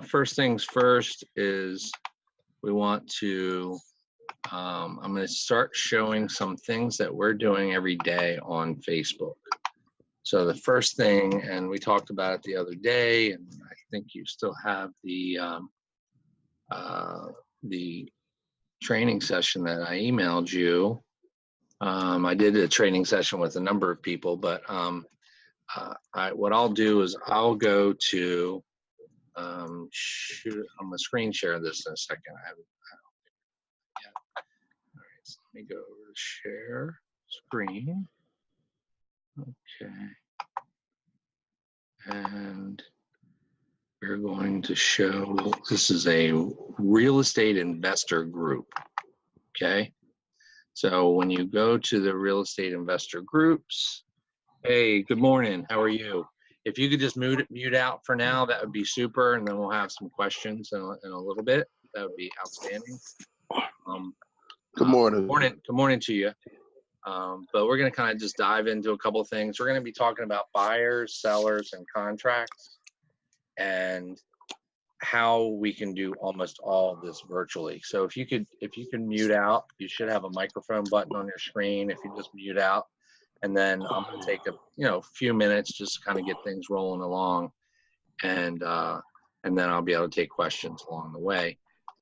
First things first is we want to, I'm going to start showing some things that we're doing every day on Facebook. So the first thing, and we talked about it the other day, and I think you still have the training session that I emailed you. I did a training session with a number of people, but what I'll do is I'll go to, I'm going to screen share this in a second. I don't yet. All right, so let me go over to share screen. Okay. And we're going to show, this is a real estate investor group. Okay. So when you go to the real estate investor groups, hey, good morning. How are you? If you could just mute out for now, that would be super. And then we'll have some questions in a little bit. That would be outstanding. Good morning. Good morning to you. But we're going to kind of just dive into a couple of things. We're going to be talking about buyers, sellers, and contracts, and how we can do almost all of this virtually. So if you can mute out, you should have a microphone button on your screen. If you just mute out, and then I'm going to take a few minutes just to kind of get things rolling along, and then I'll be able to take questions along the way.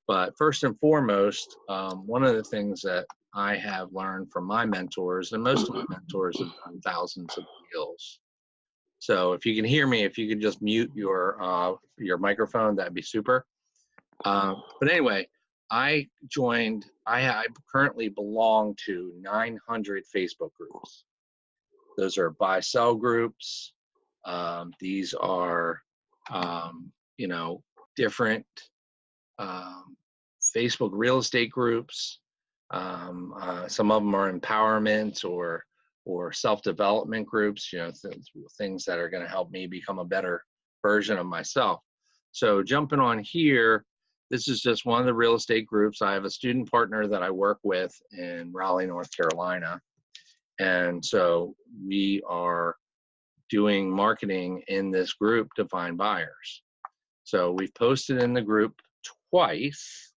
But first and foremost, one of the things that I have learned from my mentors, and most of my mentors have done thousands of deals. So if you can hear me, if you could just mute your microphone, that'd be super. But anyway, I currently belong to 900 Facebook groups. Those are buy-sell groups. These are, different Facebook real estate groups. Some of them are empowerment or self-development groups, things that are going to help me become a better version of myself. So jumping on here, this is just one of the real estate groups. I have a student partner that I work with in Raleigh, North Carolina. And so we are doing marketing in this group to find buyers. So we've posted in the group twice.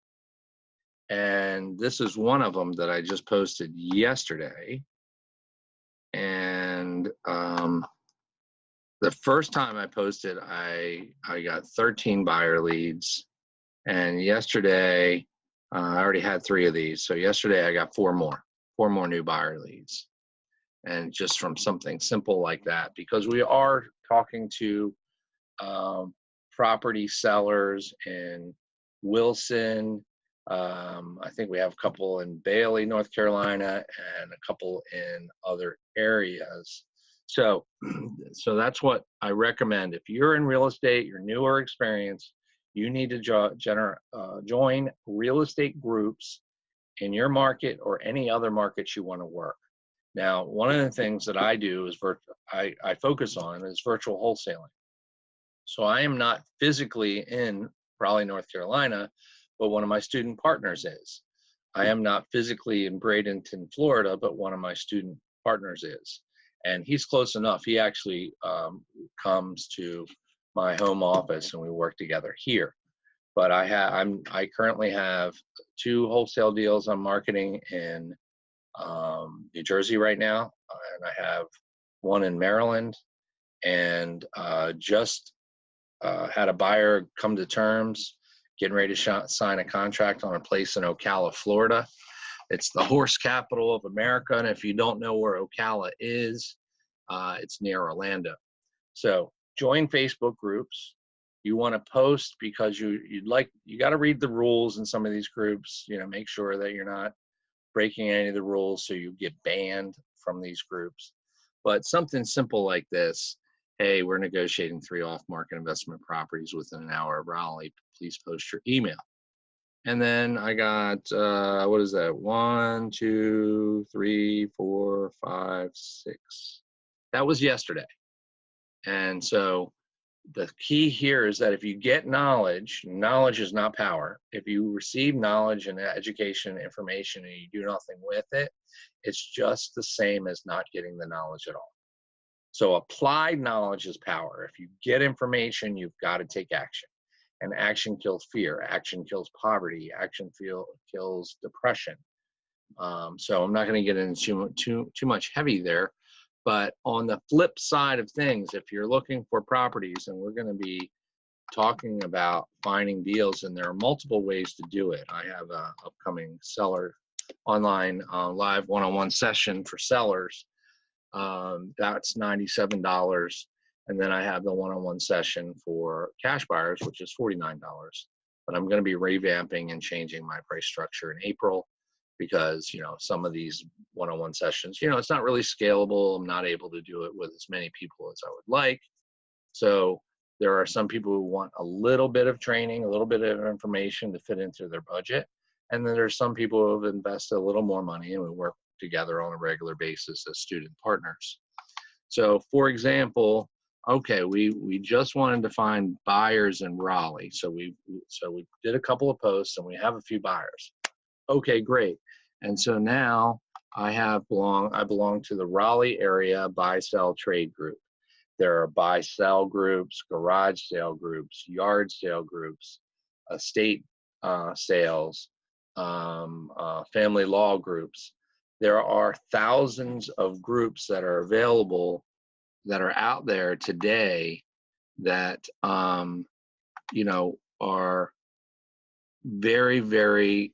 And this is one of them that I just posted yesterday. And the first time I posted, I got 13 buyer leads. And yesterday, I already had 3 of these. So yesterday I got 4 more new buyer leads. And just from something simple like that, because we are talking to property sellers in Wilson. I think we have a couple in Bailey, North Carolina, and a couple in other areas. So that's what I recommend. If you're in real estate, you're new or experienced, you need to join real estate groups in your market or any other markets you want to work. Now, one of the things that I do is I focus on is virtual wholesaling. So I am not physically in Raleigh, North Carolina, but one of my student partners is. I am not physically in Bradenton, Florida, but one of my student partners is. And he's close enough. He actually comes to my home office and we work together here. But I currently have 2 wholesale deals I'm marketing in New Jersey right now, and I have 1 in Maryland, and just had a buyer come to terms, getting ready to sign a contract on a place in Ocala, Florida. It's the horse capital of America, and if you don't know where Ocala is, it's near Orlando. So join Facebook groups. You want to post because you got to read the rules in some of these groups. Make sure that you're not breaking any of the rules so you get banned from these groups. But something simple like this: hey, we're negotiating 3 off-market investment properties within an hour of Raleigh. Please post your email. And then I got, what is that? 1, 2, 3, 4, 5, 6. That was yesterday. And so the key here is that if you get knowledge is not power. If you receive knowledge and education, information, and you do nothing with it, it's just the same as not getting the knowledge at all. So applied knowledge is power. If you get information, you've got to take action. And action kills fear. Action kills poverty. Action kills depression. So I'm not going to get into too much heavy there. But on the flip side of things, if you're looking for properties, and we're going to be talking about finding deals, and there are multiple ways to do it. I have an upcoming seller online live one-on-one session for sellers. That's $97. And then I have the one-on-one session for cash buyers, which is $49. But I'm going to be revamping and changing my price structure in April because, some of these one-on-one sessions, it's not really scalable. I'm not able to do it with as many people as I would like. So there are some people who want a little bit of training, a little bit of information to fit into their budget. And then there's some people who have invested a little more money, and we work together on a regular basis as student partners. So for example, okay, we just wanted to find buyers in Raleigh. So we did a couple of posts and we have a few buyers. Okay, great. And so now I belong to the Raleigh area buy sell trade group. There are buy sell groups, garage sale groups, yard sale groups, estate sales, family law groups. There are thousands of groups that are available, that are out there today, that are very, very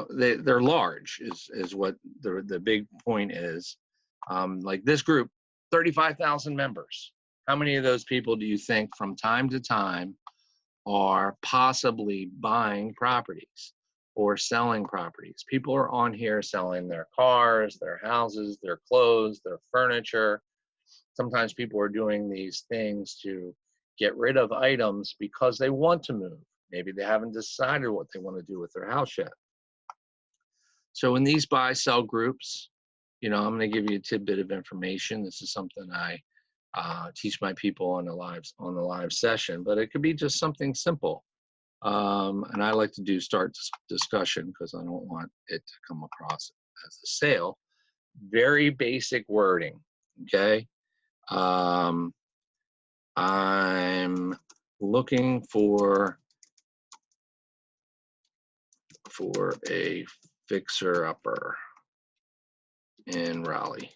they're large is what the big point is. Like this group, 35,000 members. How many of those people do you think from time to time are possibly buying properties or selling properties? People are on here selling their cars, their houses, their clothes, their furniture. Sometimes people are doing these things to get rid of items because they want to move. Maybe they haven't decided what they want to do with their house yet. So in these buy-sell groups, I'm going to give you a tidbit of information. This is something I teach my people on the live session, but it could be just something simple. And I like to do start discussion because I don't want it to come across as a sale. Very basic wording, okay? I'm looking for a fixer-upper in Raleigh.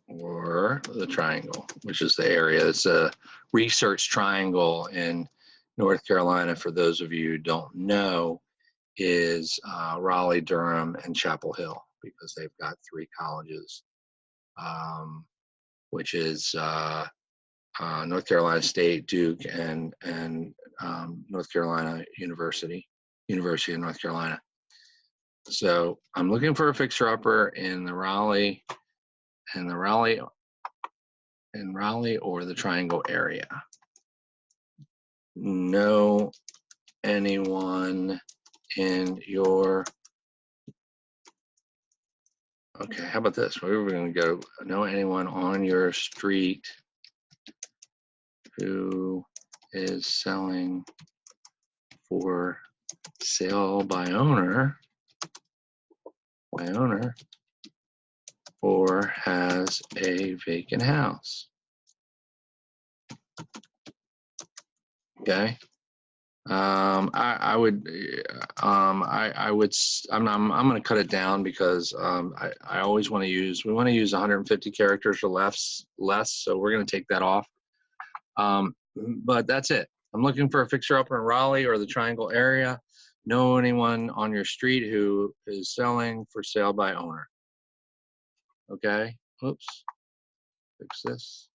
Or the Triangle, which is the area. It's a research triangle in North Carolina, for those of you who don't know, is Raleigh, Durham, and Chapel Hill, because they've got 3 colleges, which is North Carolina State, Duke, and North Carolina University of North Carolina. So I'm looking for a fixer-upper in Raleigh or the Triangle area. Know anyone in your, okay, how about this? Where are we going to go? Know anyone on your street who is selling for sale by owner, or has a vacant house? Okay. I'm going to cut it down because I always want to use, we want to use 150 characters or less, so we're going to take that off. But that's it. I'm looking for a fixer-upper in Raleigh or the Triangle area. Know anyone on your street who is selling for sale by owner? Okay. Oops. Fix this.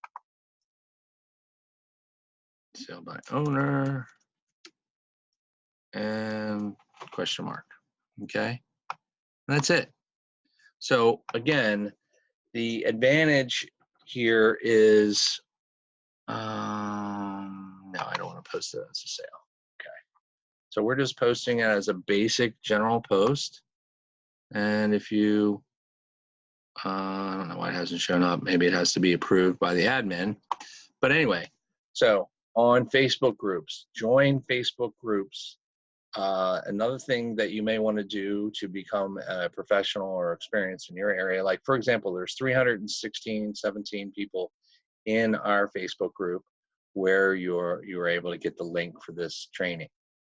Sale by owner. And question mark. Okay. That's it. So again, the advantage here is, no, I don't want to post it as a sale. Okay. So we're just posting it as a basic general post. And if you, I don't know why it hasn't shown up. Maybe it has to be approved by the admin. But anyway, so on Facebook groups, join Facebook groups Another thing that you may want to do to become a professional or experienced in your area, like for example, there's 17 people in our Facebook group where you're able to get the link for this training.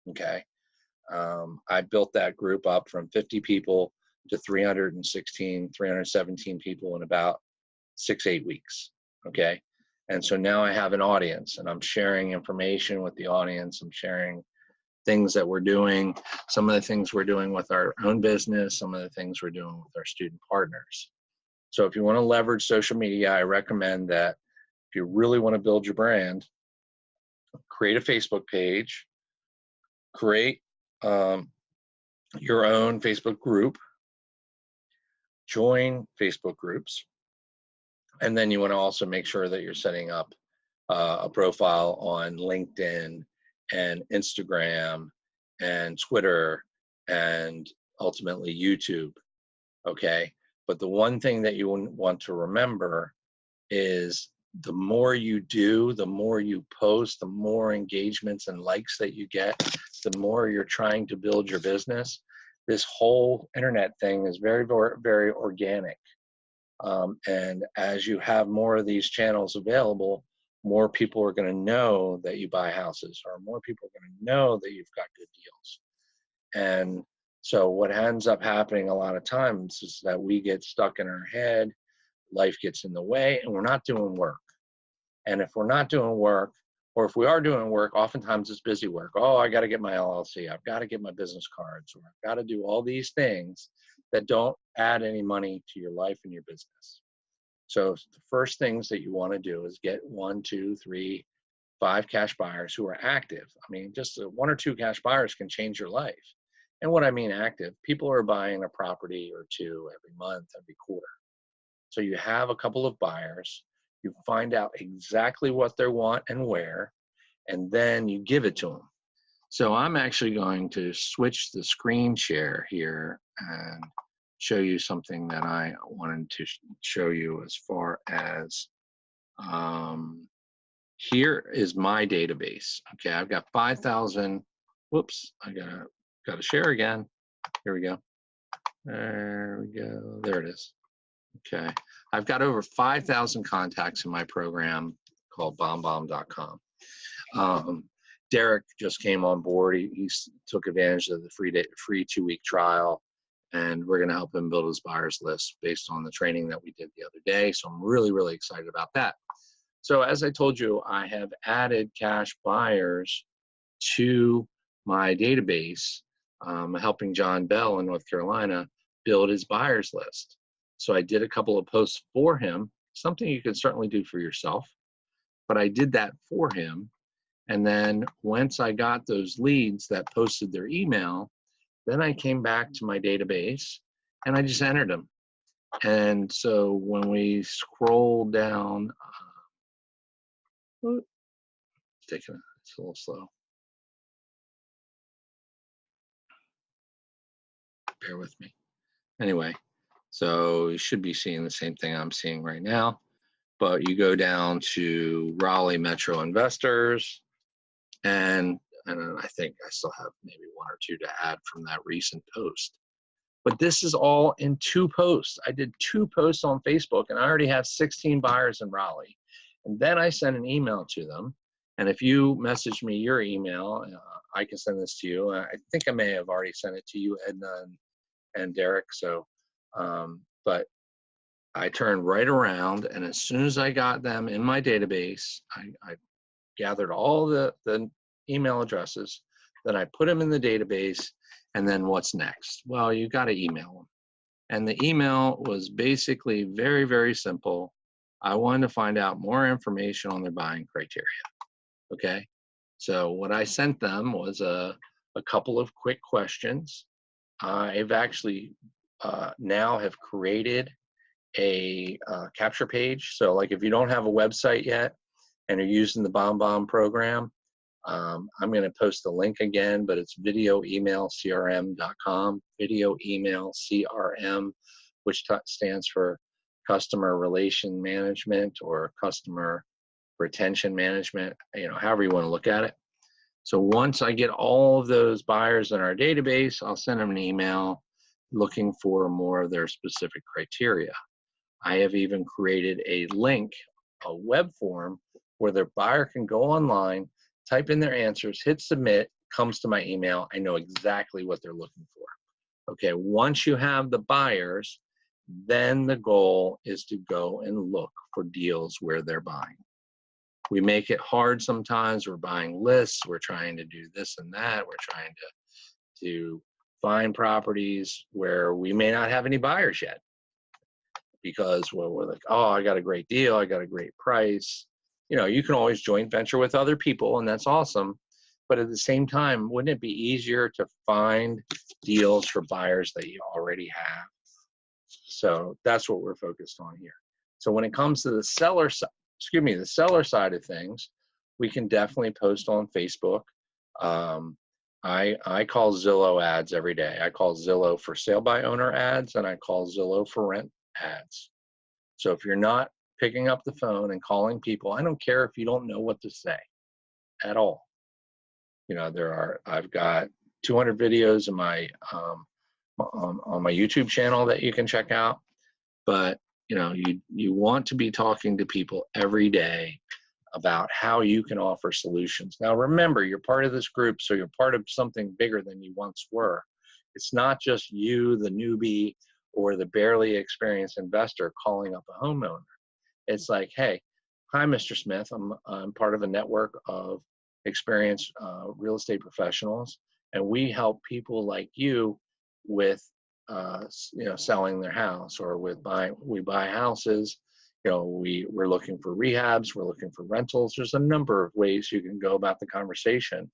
Okay. I built that group up from 50 people to 317 people in about 6-8 weeks. Okay. And so now I have an audience and I'm sharing information with the audience. I'm sharing things that we're doing, some of the things we're doing with our own business, some of the things we're doing with our student partners. So if you want to leverage social media, I recommend that if you really want to build your brand, create a Facebook page, create your own Facebook group, join Facebook groups, and then you want to also make sure that you're setting up a profile on LinkedIn and Instagram and Twitter and ultimately YouTube. Okay. But the one thing that you want to remember is the more you do, the more you post, the more engagements and likes that you get, the more you're trying to build your business. This whole internet thing is very, very, very organic. And as you have more of these channels available, more people are going to know that you buy houses, or more people are going to know that you've got good deals. And so what ends up happening a lot of times is that we get stuck in our head, life gets in the way, and we're not doing work. And if we're not doing work, or if we are doing work, oftentimes it's busy work. Oh, I got to get my LLC. I've got to get my business cards, or I've got to do all these things that don't add any money to your life and your business. So the first things that you want to do is get 1, 2, 3, 5 cash buyers who are active. I mean, just 1 or 2 cash buyers can change your life. And what I mean active, people are buying a property or 2 every month, every quarter. So you have a couple of buyers, you find out exactly what they want and where, and then you give it to them. So I'm actually going to switch the screen share here and show you something that I wanted to show you as far as here is my database. Okay, I've got 5,000. Whoops, I got to share again. Here we go. There we go. There it is. Okay, I've got over 5,000 contacts in my program called BombBomb.com. Derek just came on board. He took advantage of the free 2-week trial, and we're going to help him build his buyers list based on the training that we did the other day. So I'm really, really excited about that. So as I told you, I have added cash buyers to my database, helping John Bell in North Carolina build his buyers list. So I did a couple of posts for him, something you can certainly do for yourself, but I did that for him. And then once I got those leads that posted their email, then I came back to my database and I just entered them. And so when we scroll down, it's a little slow. Bear with me. Anyway, so you should be seeing the same thing I'm seeing right now, but you go down to Raleigh Metro Investors, and I think I still have maybe 1 or 2 to add from that recent post. But this is all in 2 posts. I did 2 posts on Facebook, and I already have 16 buyers in Raleigh. And then I sent an email to them. And if you message me your email, I can send this to you. I think I may have already sent it to you, Edna and Derek. So, but I turned right around, and as soon as I got them in my database, I gathered all the email addresses, then I put them in the database, and then what's next? Well, you got to email them. And the email was basically very, very simple. I wanted to find out more information on their buying criteria. Okay, so what I sent them was a couple of quick questions. I've actually now have created a capture page. So like if you don't have a website yet and you're using the BombBomb program, I'm going to post the link again, but it's videoemailcrm.com, Video Email CRM, which stands for Customer Relation Management or Customer Retention Management, however you want to look at it. So once I get all of those buyers in our database, I'll send them an email looking for more of their specific criteria. I have even created a link, a web form, where their buyer can go online, type in their answers, hit submit, comes to my email. I know exactly what they're looking for. Okay, once you have the buyers, then the goal is to go and look for deals where they're buying. We make it hard sometimes. We're buying lists. We're trying to do this and that. We're trying to find properties where we may not have any buyers yet, because we're like, oh, I got a great deal. I got a great price. You know, you can always joint venture with other people, and that's awesome. But at the same time, wouldn't it be easier to find deals for buyers that you already have? So that's what we're focused on here. So when it comes to the seller side of things, we can definitely post on Facebook. I call Zillow ads every day. I call Zillow for sale by owner ads, and I call Zillow for rent ads. So if you're not picking up the phone and calling people, I don't care if you don't know what to say at all. You know, I've got 200 videos in my on my YouTube channel that you can check out. But you know, you want to be talking to people every day about how you can offer solutions. Now remember, you're part of this group, so you're part of something bigger than you once were. It's not just you, the newbie, or the barely experienced investor calling up a homeowner. It's like, hey, hi, Mr. Smith. I'm part of a network of experienced real estate professionals, and we help people like you with selling their house, or we buy houses. You know, we're looking for rehabs, we're looking for rentals. There's a number of ways you can go about the conversation.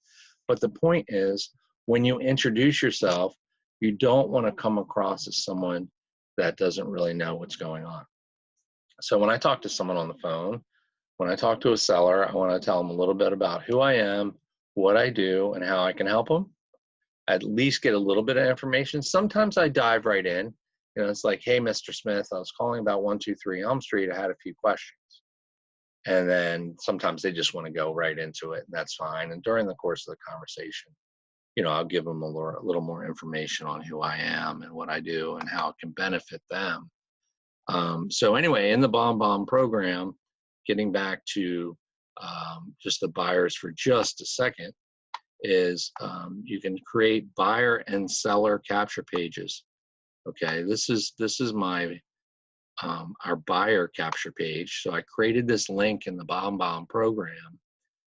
But the point is, when you introduce yourself, you don't want to come across as someone that doesn't really know what's going on. So when I talk to someone on the phone, when I talk to a seller, I want to tell them a little bit about who I am, what I do, and how I can help them. At least get a little bit of information. Sometimes I dive right in. You know, it's like, hey, Mr. Smith, I was calling about 123 Elm Street. I had a few questions. And then sometimes they just want to go right into it, and that's fine. And during the course of the conversation, you know, I'll give them a little more information on who I am and what I do and how it can benefit them. So anyway, in the BombBomb program, getting back to just the buyers for just a second, is you can create buyer and seller capture pages. Okay, this is my our buyer capture page. So I created this link in the BombBomb program.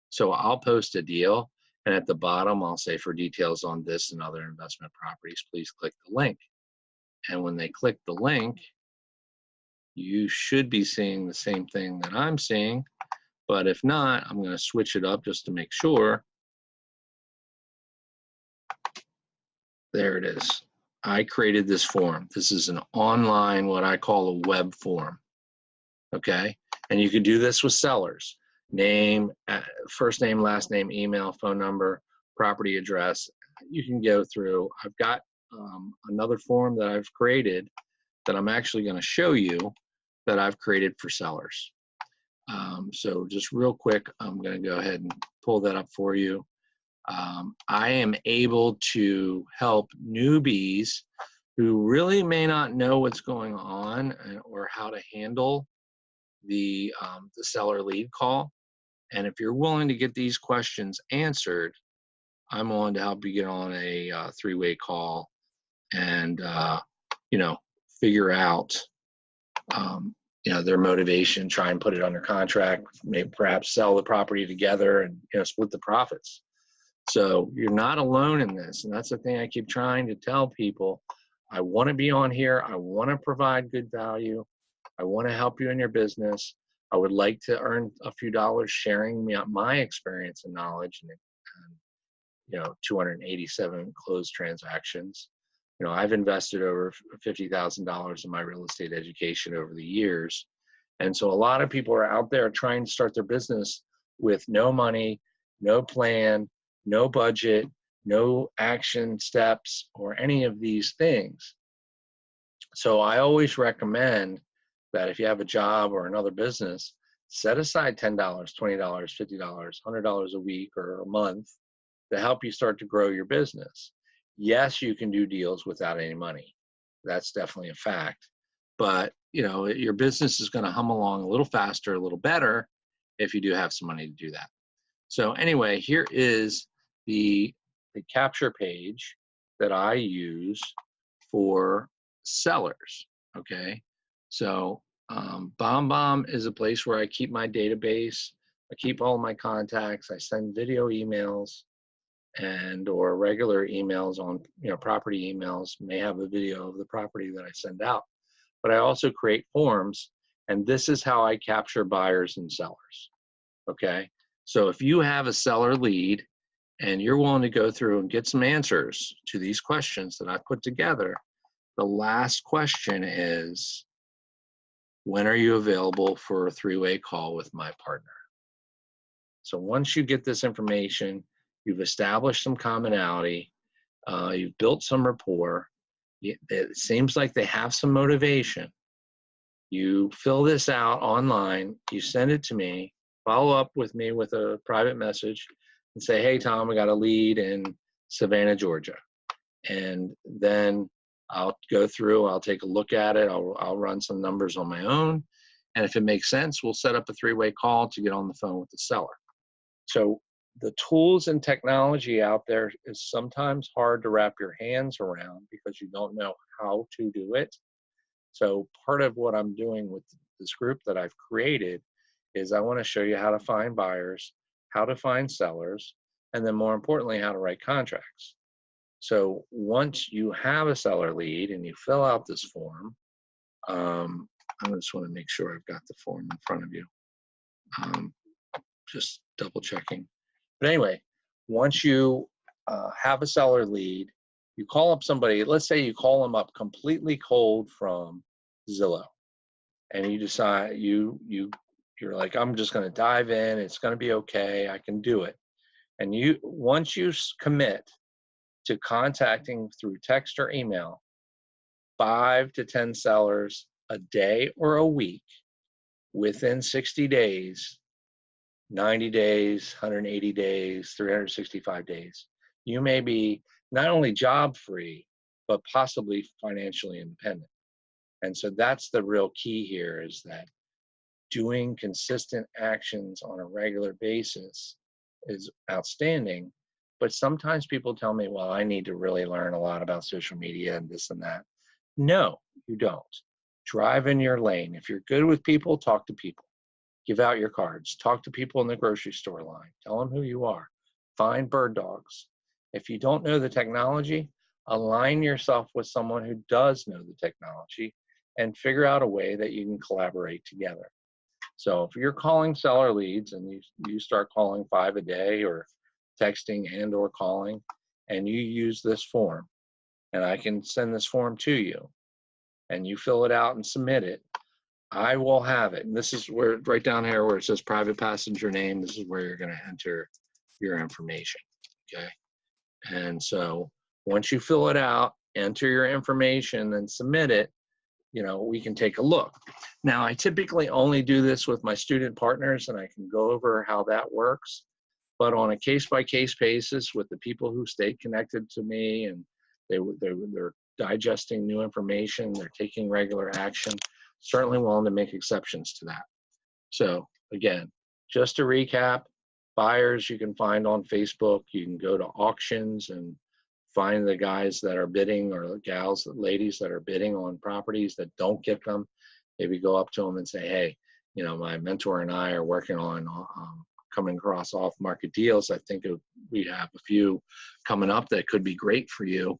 So I'll post a deal, and at the bottom I'll say, for details on this and other investment properties, please click the link. And when they click the link, you should be seeing the same thing that I'm seeing. But if not, I'm going to switch it up just to make sure. There it is. I created this form. This is an online, what I call a web form. Okay. And you can do this with sellers. Name, first name, last name, email, phone number, property address. You can go through. I've got another form that I've created that I'm actually going to show you that I've created for sellers. So just real quick, I'm going to go ahead and pull that up for you. I am able to help newbies who really may not know what's going on or how to handle the seller lead call. And if you're willing to get these questions answered, I'm willing to help you get on a three-way call and you know, figure out you know, their motivation, try and put it under contract, maybe perhaps sell the property together and, you know, split the profits. So you're not alone in this. And that's the thing I keep trying to tell people. I want to be on here. I want to provide good value. I want to help you in your business. I would like to earn a few dollars sharing my experience and knowledge and you know, 287 closed transactions. You know, I've invested over $50,000 in my real estate education over the years. And so a lot of people are out there trying to start their business with no money, no plan, no budget, no action steps, or any of these things. So I always recommend that if you have a job or another business, set aside $10, $20, $50, $100 a week or a month to help you start to grow your business. Yes, you can do deals without any money. That's definitely a fact. But, you know, your business is going to hum along a little faster, a little better if you do have some money to do that. So anyway, here is the capture page that I use for sellers. Okay. So BombBomb is a place where I keep my database. I keep all my contacts. I send video emails and or regular emails on, you know, property emails may have a video of the property that I send out. But I also create forms, and this is how I capture buyers and sellers. Okay. So if you have a seller lead and you're willing to go through and get some answers to these questions that I put together, the last question is, when are you available for a three-way call with my partner? So once you get this information, you've established some commonality, you've built some rapport, it seems like they have some motivation. You fill this out online, you send it to me, follow up with me with a private message and say, hey, Tom, we got a lead in Savannah, Georgia. And then I'll go through, I'll take a look at it, I'll run some numbers on my own. And if it makes sense, we'll set up a three-way call to get on the phone with the seller. So the tools and technology out there is sometimes hard to wrap your hands around because you don't know how to do it. So part of what I'm doing with this group that I've created is I want to show you how to find buyers, how to find sellers, and then more importantly, how to write contracts. So once you have a seller lead and you fill out this form, I just want to make sure I've got the form in front of you. Just double checking. But anyway, once you have a seller lead, you call up somebody, let's say you call them up completely cold from Zillow, and you decide you're like, I'm just going to dive in, it's going to be okay, I can do it. And once you commit to contacting through text or email 5 to 10 sellers a day or a week within 60 days, 90 days, 180 days, 365 days, you may be not only job free, but possibly financially independent. And so that's the real key here, is that doing consistent actions on a regular basis is outstanding. But sometimes people tell me, well, I need to really learn a lot about social media and this and that. No, you don't. Drive in your lane. If you're good with people, talk to people. Give out your cards. Talk to people in the grocery store line. Tell them who you are. Find bird dogs. If you don't know the technology, align yourself with someone who does know the technology and figure out a way that you can collaborate together. So if you're calling seller leads and you start calling 5 a day, or texting and or calling, and you use this form, and I can send this form to you, and you fill it out and submit it, I will have it. And this is where, right down here where it says private passenger name, this is where you're going to enter your information. Okay. And so once you fill it out, enter your information and submit it, you know, we can take a look. Now, I typically only do this with my student partners, and I can go over how that works. But on a case-by-case basis with the people who stay connected to me and they're digesting new information, they're taking regular action, certainly willing to make exceptions to that. So again, just to recap, buyers you can find on Facebook. You can go to auctions and find the guys that are bidding, or gals, ladies that are bidding on properties that don't get them. Maybe go up to them and say, hey, you know, my mentor and I are working on coming across off-market deals. I think we have a few coming up that could be great for you,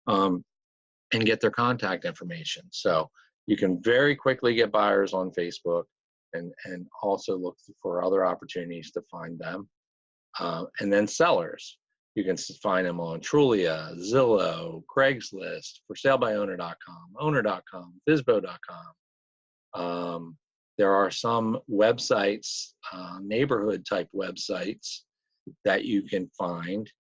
and get their contact information. So you can very quickly get buyers on Facebook, and also look for other opportunities to find them. And then sellers, you can find them on Trulia, Zillow, Craigslist, ForSaleByOwner.com, Owner.com, Bizbo.com. There are some websites, neighborhood type websites, that you can find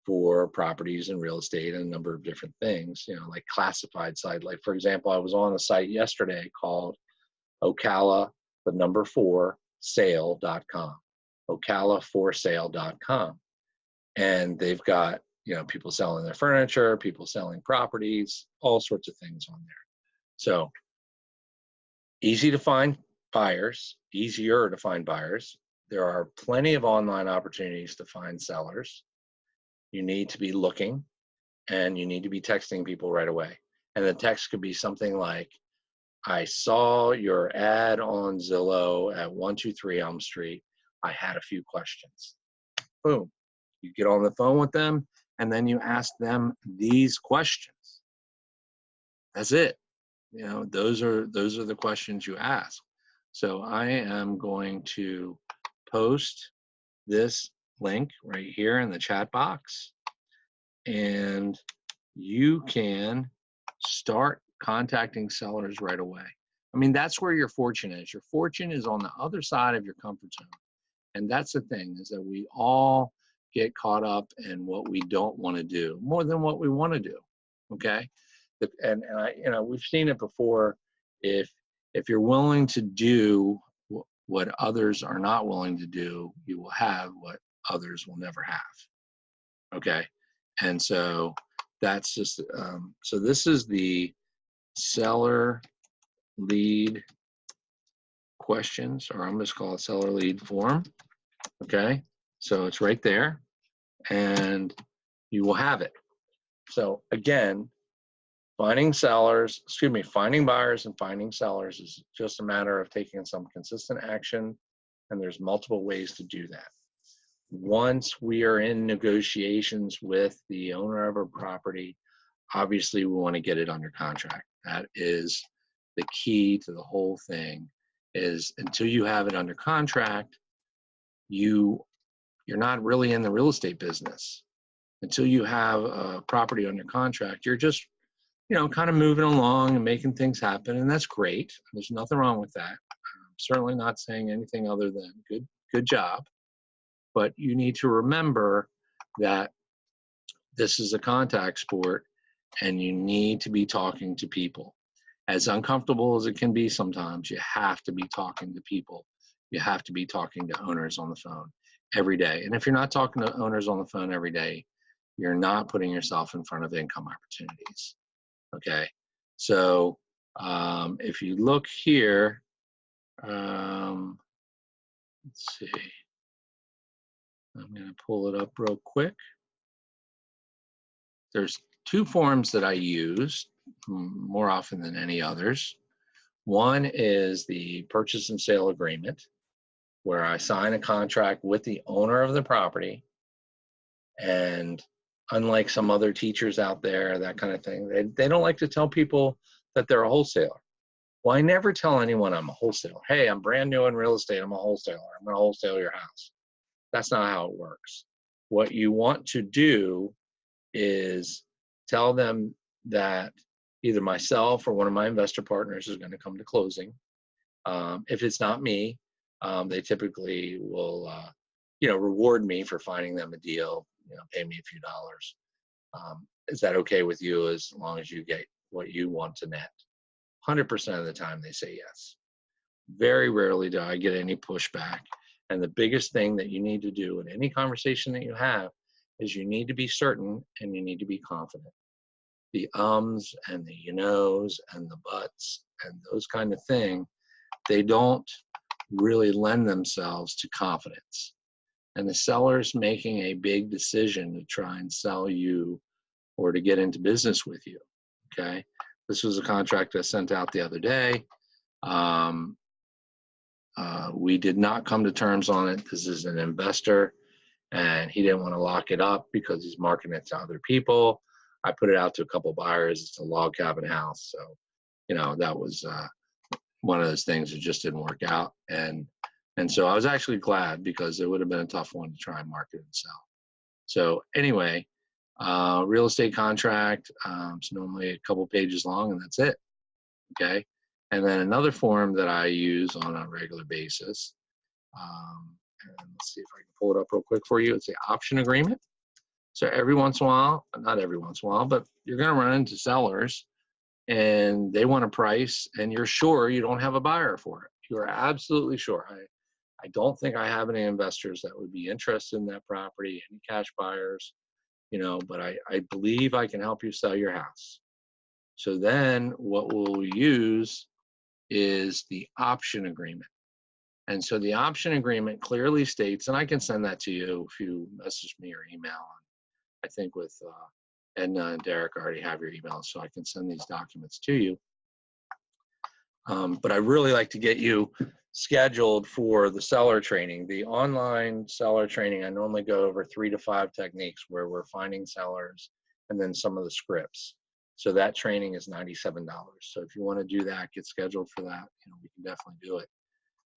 for properties and real estate and a number of different things, you know, like classified site. Like, for example, I was on a site yesterday called Ocala4sale.com, Ocala4sale.com. And they've got, people selling their furniture, people selling properties, all sorts of things on there. So easy to find buyers, easier to find buyers. There are plenty of online opportunities to find sellers. You need to be looking, and you need to be texting people right away. And the text could be something like, I saw your ad on Zillow at 123 Elm Street. I had a few questions. Boom. You get on the phone with them, and then you ask them these questions. That's it. Those are the questions you ask. So I am going to post this link right here in the chat box, and you can start contacting sellers right away. I mean, that's where your fortune is. Your fortune is on the other side of your comfort zone. And that's the thing, is that we all get caught up in what we don't want to do more than what we want to do. Okay. And we've seen it before. If you're willing to do what others are not willing to do, you will have what others will never have. Okay. And so that's just, so this is the seller lead questions, or I'm just call it seller lead form. Okay. So it's right there, and you will have it. So again, finding buyers and finding sellers is just a matter of taking some consistent action, and there's multiple ways to do that. Once we are in negotiations with the owner of a property, obviously we want to get it under contract. That is the key to the whole thing, is until you have it under contract, you're not really in the real estate business. Until you have a property under contract, you're just kind of moving along and making things happen, and that's great. There's nothing wrong with that. I'm certainly not saying anything other than good job. But you need to remember that this is a contact sport, and you need to be talking to people. As uncomfortable as it can be sometimes, you have to be talking to people. You have to be talking to owners on the phone every day. And if you're not talking to owners on the phone every day, you're not putting yourself in front of income opportunities. Okay, so if you look here, let's see, I'm going to pull it up real quick. There's two forms that I use more often than any others. One is the purchase and sale agreement, where I sign a contract with the owner of the property. And unlike some other teachers out there, that kind of thing, they don't like to tell people that they're a wholesaler. Well, I never tell anyone I'm a wholesaler. Hey, I'm brand new in real estate. I'm a wholesaler. I'm going to wholesale your house. That's not how it works. What you want to do is tell them that either myself or one of my investor partners is going to come to closing. If it's not me, they typically will, reward me for finding them a deal, pay me a few dollars. Is that okay with you, as long as you get what you want to net? 100% of the time they say yes. Very rarely do I get any pushback. And the biggest thing that you need to do in any conversation that you have is you need to be certain, and you need to be confident. The ums and the you-knows and the buts and those kind of things, they don't really lend themselves to confidence. And the seller's making a big decision to try and sell you or to get into business with you, okay? This was a contract I sent out the other day. We did not come to terms on it. This is an investor, and he didn't want to lock it up because he's marketing it to other people. I put it out to a couple buyers. It's a log cabin house. So, that was one of those things that just didn't work out. And so I was actually glad, because it would have been a tough one to try and market and sell. So anyway, real estate contract, it's normally a couple pages long, and that's it, okay? And then another form that I use on a regular basis, and let's see if I can pull it up real quick for you. It's the option agreement. So every once in a while, not every once in a while, but you're going to run into sellers, and they want a price, and you're sure you don't have a buyer for it. You're absolutely sure. I don't think I have any investors that would be interested in that property, any cash buyers, but I believe I can help you sell your house. So then what we'll use is the option agreement. And so the option agreement clearly states, and I can send that to you if you message me or email. I think with Edna and Derek, I already have your email, so I can send these documents to you. But I really like to get you scheduled for the seller training. The online seller training, I normally go over 3 to 5 techniques where we're finding sellers and then some of the scripts. So that training is $97. So if you want to do that, get scheduled for that. We can definitely do it.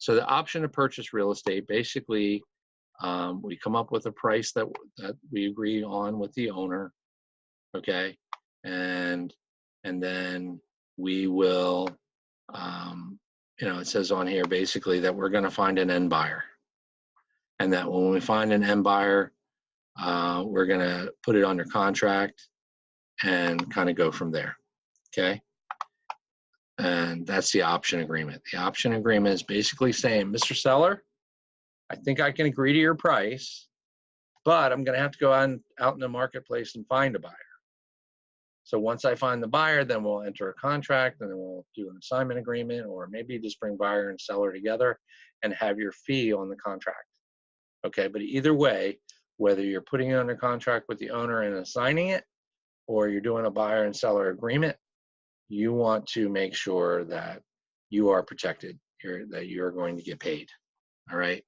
So the option to purchase real estate, basically, we come up with a price that we agree on with the owner, okay, and then we will, it says on here basically that we're going to find an end buyer, and that when we find an end buyer, we're going to put it under contract and kind of go from there, okay. And that's the option agreement. The option agreement is basically saying, Mr. Seller, I think I can agree to your price, but I'm going to have to go out in the marketplace and find a buyer. So once I find the buyer, then we'll enter a contract, and then we'll do an assignment agreement, or maybe just bring buyer and seller together and have your fee on the contract. Okay, but either way, whether you're putting it under contract with the owner and assigning it, or you're doing a buyer and seller agreement, you want to make sure that you are protected, that you're going to get paid. All right.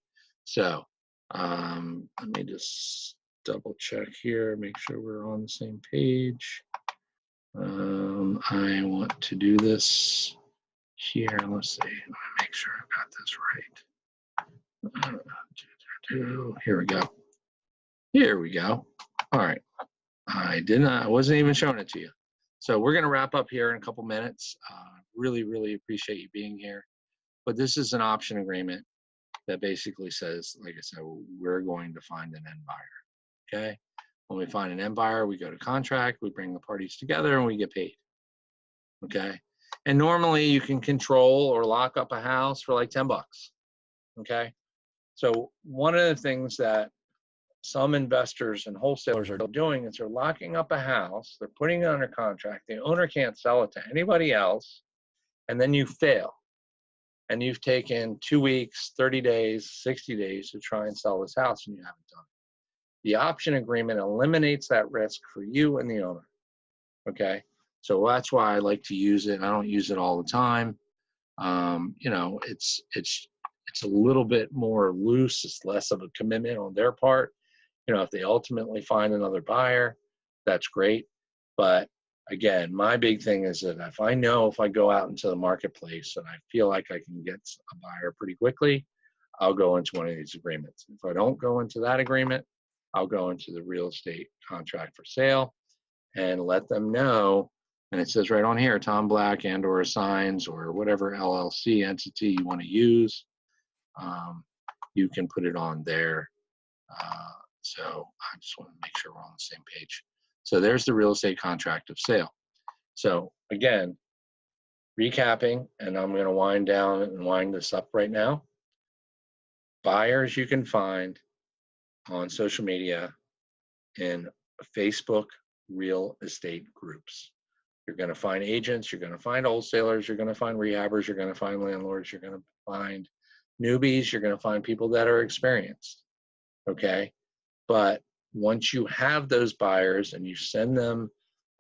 So let me just double check here, make sure we're on the same page. I want to do this here. Let's see. Let me make sure I got this right. Here we go. Here we go. All right. I wasn't even showing it to you. So we're going to wrap up here in a couple minutes. Really, really appreciate you being here. But this is an option agreement that basically says, like I said, we're going to find an end buyer. Okay. When we find an end buyer, we go to contract, we bring the parties together, and we get paid. Okay. And normally you can control or lock up a house for like $10. Okay. So one of the things that some investors and wholesalers are doing is they're locking up a house, they're putting it under contract, the owner can't sell it to anybody else, and then you fail. And you've taken 2 weeks, 30 days, 60 days to try and sell this house, and you haven't done it. The option agreement eliminates that risk for you and the owner. Okay, so that's why I like to use it. I don't use it all the time. It's a little bit more loose. It's less of a commitment on their part. If they ultimately find another buyer, that's great. But again, my big thing is that if I go out into the marketplace and I feel like I can get a buyer pretty quickly, I'll go into one of these agreements. If I don't go into that agreement, I'll go into the real estate contract for sale and let them know. And it says right on here, Tom Black and/or assigns, or whatever LLC entity you want to use. You can put it on there. So I just want to make sure we're on the same page. So there's the real estate contract of sale. So again, recapping, and I'm going to wind down and wind this up right now. Buyers you can find on social media in Facebook real estate groups. You're going to find agents, you're going to find wholesalers, you're going to find rehabbers, you're going to find landlords, you're going to find newbies, you're going to find people that are experienced. Okay. But once you have those buyers and you send them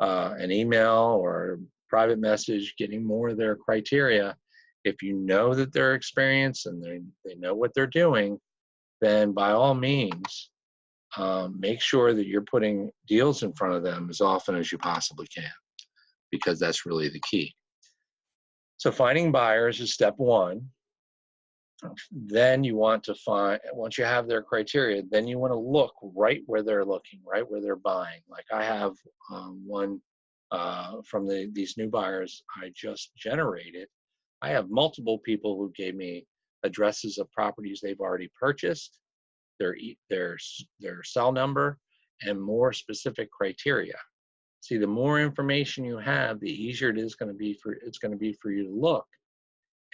an email or a private message getting more of their criteria, if you know that they're experienced and they know what they're doing, then by all means, make sure that you're putting deals in front of them as often as you possibly can, because that's really the key. So finding buyers is step one. Then you want to find, once you have their criteria, then you want to look right where they're looking, right where they're buying. Like I have one from these new buyers I just generated. I have multiple people who gave me addresses of properties they've already purchased, their cell number, and more specific criteria. See, the more information you have, the easier it's going to be for you to look.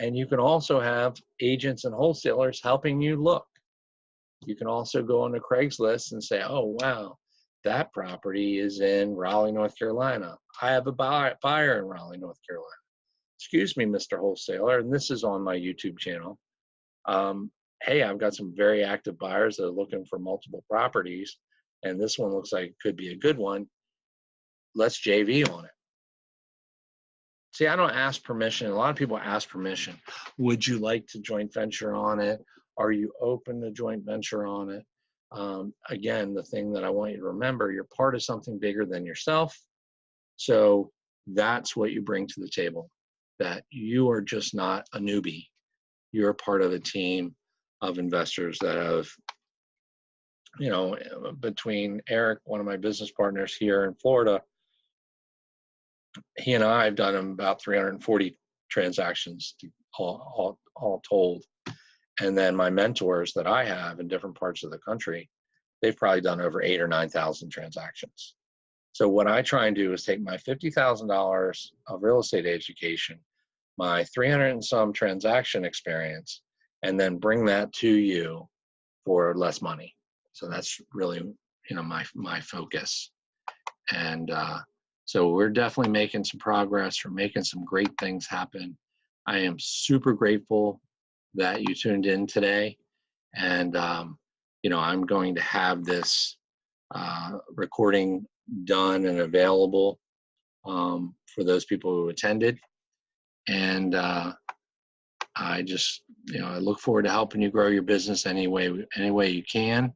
And you can also have agents and wholesalers helping you look. You can also go on to Craigslist and say, oh, wow, that property is in Raleigh, North Carolina. I have a buyer in Raleigh, North Carolina. Excuse me, Mr. Wholesaler, and this is on my YouTube channel. Hey, I've got some very active buyers that are looking for multiple properties, and this one looks like it could be a good one. Let's JV on it. See, I don't ask permission. A lot of people ask permission. Would you like to joint venture on it? Are you open to joint venture on it? Again, the thing that I want you to remember, you're part of something bigger than yourself. So that's what you bring to the table, that you are just not a newbie. You're part of a team of investors that have, you know, between Eric, one of my business partners here in Florida, he and I have done about 340 transactions all told. And then my mentors that I have in different parts of the country, they've probably done over 8,000 or 9,000 transactions. So what I try and do is take my $50,000 of real estate education, my 300 and some transaction experience, and then bring that to you for less money. So that's really, you know, my focus. And so we're definitely making some progress. We're making some great things happen. I am super grateful that you tuned in today. And, you know, I'm going to have this recording done and available for those people who attended. And I just, you know, I look forward to helping you grow your business any way you can.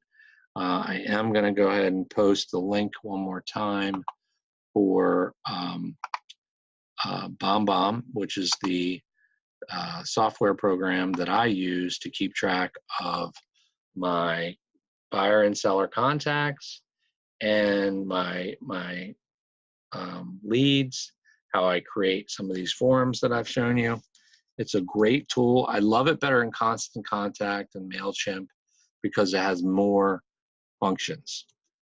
I am going to go ahead and post the link one more time for BombBomb, which is the software program that I use to keep track of my buyer and seller contacts and my leads, how I create some of these forms that I've shown you. It's a great tool. I love it better in Constant Contact and MailChimp because it has more functions.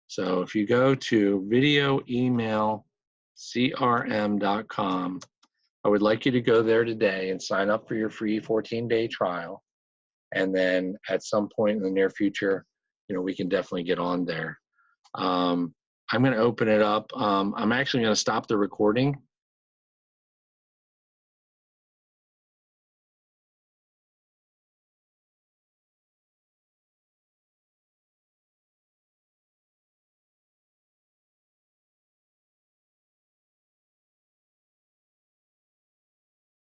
So if you go to videoemailcrm.com, I would like you to go there today and sign up for your free 14-day trial. And then at some point in the near future, you know, we can definitely get on there. I'm going to open it up. I'm actually going to stop the recording